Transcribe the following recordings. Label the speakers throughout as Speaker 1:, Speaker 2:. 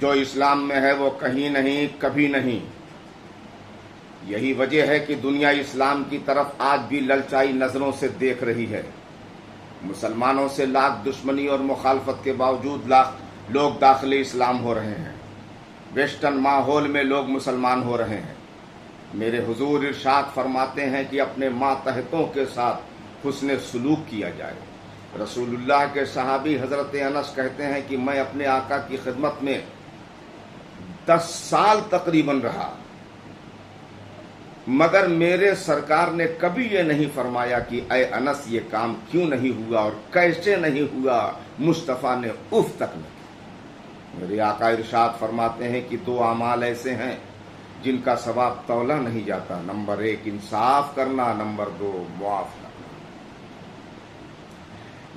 Speaker 1: جو اسلام میں ہے وہ کہیں نہیں، کبھی نہیں۔ یہی وجہ ہے کہ دنیا اسلام کی طرف آج بھی للچائی نظروں سے دیکھ رہی ہے۔ مسلمانوں سے لاکھ دشمنی اور مخالفت کے باوجود لاکھ لوگ داخل اسلام ہو رہے ہیں۔ ویسٹرن ماحول میں لوگ مسلمان ہو رہے ہیں۔ میرے حضور ارشاد فرماتے ہیں کہ اپنے ماتحتوں کے ساتھ حسن سلوک کیا جائے۔ رسول اللہ کے صحابی حضرت انس کہتے ہیں کہ میں اپنے آقا کی خدمت میں 10 سال تقریباً رہا، مگر میرے سرکار نے کبھی یہ نہیں فرمایا کہ اے انس یہ کام کیوں نہیں ہوا اور کیسے نہیں ہوا، مصطفیٰ نے اف تک نہیں کی۔ میرے آقا ارشاد فرماتے ہیں کہ 2 اعمال ایسے ہیں جن کا ثواب تولا نہیں جاتا۔ نمبر 1 انصاف کرنا، نمبر 2 معاف کرنا۔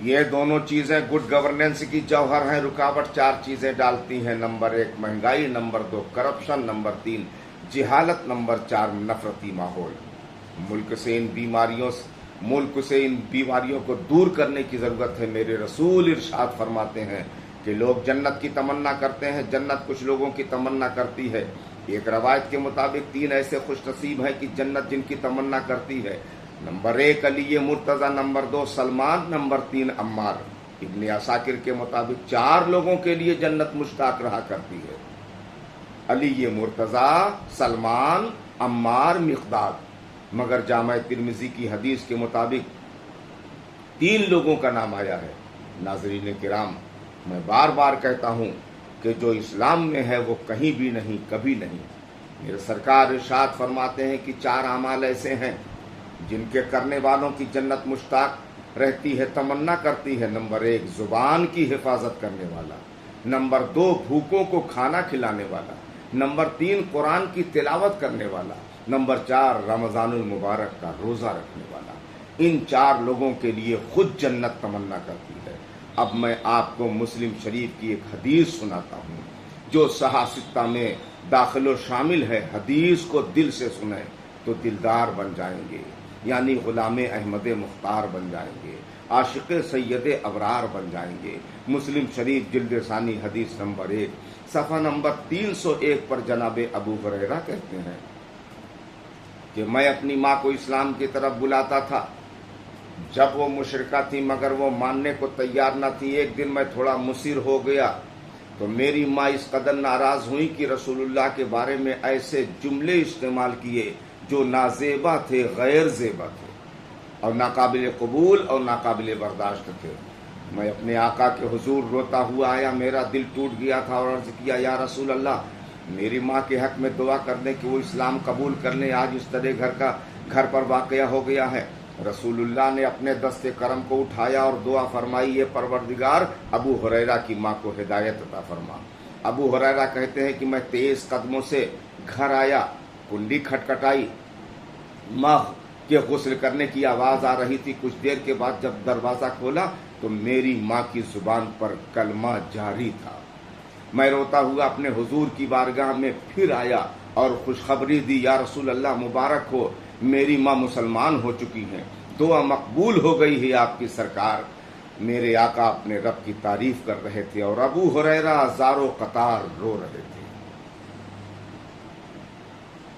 Speaker 1: یہ دونوں چیزیں گڈ گورننس کی جوہر ہیں۔ رکاوٹ 4 چیزیں ڈالتی ہیں۔ نمبر 1 مہنگائی، نمبر 2 کرپشن، نمبر 3 جہالت، نمبر 4 نفرتی ماحول۔ ملک سے ان بیماریوں کو دور کرنے کی ضرورت ہے۔ میرے رسول ارشاد فرماتے ہیں کہ لوگ جنت کی تمنا کرتے ہیں، جنت کچھ لوگوں کی تمنا کرتی ہے۔ ایک روایت کے مطابق 3 ایسے خوش نصیب ہیں کہ جنت جن کی تمنا کرتی ہے۔ نمبر 1 علی مرتضی، نمبر 2 سلمان، نمبر 3 عمار۔ ابن عساکر کے مطابق 4 لوگوں کے لیے جنت مشتاق رہا کرتی ہے: علی مرتضی، سلمان، عمار، مقداد۔ مگر جامع ترمذی کی حدیث کے مطابق 3 لوگوں کا نام آیا ہے۔ ناظرین کرام، میں بار بار کہتا ہوں کہ جو اسلام میں ہے وہ کہیں بھی نہیں، کبھی نہیں۔ میرے سرکار ارشاد فرماتے ہیں کہ 4 اعمال ایسے ہیں جن کے کرنے والوں کی جنت مشتاق رہتی ہے، تمنا کرتی ہے۔ نمبر 1 زبان کی حفاظت کرنے والا، نمبر 2 بھوکوں کو کھانا کھلانے والا، نمبر 3 قرآن کی تلاوت کرنے والا، نمبر 4 رمضان المبارک کا روزہ رکھنے والا۔ ان 4 لوگوں کے لیے خود جنت تمنا کرتی ہے۔ اب میں آپ کو مسلم شریف کی ایک حدیث سناتا ہوں جو صحاح ستہ میں داخل و شامل ہے۔ حدیث کو دل سے سنیں تو دلدار بن جائیں گے، یعنی غلام احمد مختار بن جائیں گے، عاشق سید ابرار بن جائیں گے۔ مسلم شریف جلد ثانی حدیث نمبر 1 صفحہ نمبر 301 پر جناب ابو ہریرہ کہتے ہیں کہ میں اپنی ماں کو اسلام کی طرف بلاتا تھا جب وہ مشرکہ تھی، مگر وہ ماننے کو تیار نہ تھی۔ ایک دن میں تھوڑا مصر ہو گیا تو میری ماں اس قدر ناراض ہوئی کہ رسول اللہ کے بارے میں ایسے جملے استعمال کیے جو نازیبا تھے، غیر زیبا تھے، اور ناقابل قبول اور ناقابل برداشت تھے۔ میں اپنے آقا کے حضور روتا ہوا آیا، میرا دل ٹوٹ گیا تھا اور عرض کیا یا رسول اللہ، میری ماں کے حق میں دعا کر دیں کہ وہ اسلام قبول کر لیں، آج اس طرح گھر پر واقعہ ہو گیا ہے۔ رسول اللہ نے اپنے دست کرم کو اٹھایا اور دعا فرمائی، یہ پروردگار ابو ہریرہ کی ماں کو ہدایت عطا فرما۔ ابو ہریرہ کہتے ہیں کہ میں تیز قدموں سے گھر آیا، کنڈی کھٹکھٹائی، ماں کے غسل کرنے کی آواز آ رہی تھی۔ کچھ دیر کے بعد جب دروازہ کھولا تو میری ماں کی زبان پر کلمہ جاری تھا۔ میں روتا ہوا اپنے حضور کی بارگاہ میں پھر آیا اور خوشخبری دی، یا رسول اللہ مبارک ہو، میری ماں مسلمان ہو چکی ہیں، دعا مقبول ہو گئی ہے آپ کی سرکار۔ میرے آقا اپنے رب کی تعریف کر رہے تھے اور ابو ہریرہ زارو قطار رو رہے تھے۔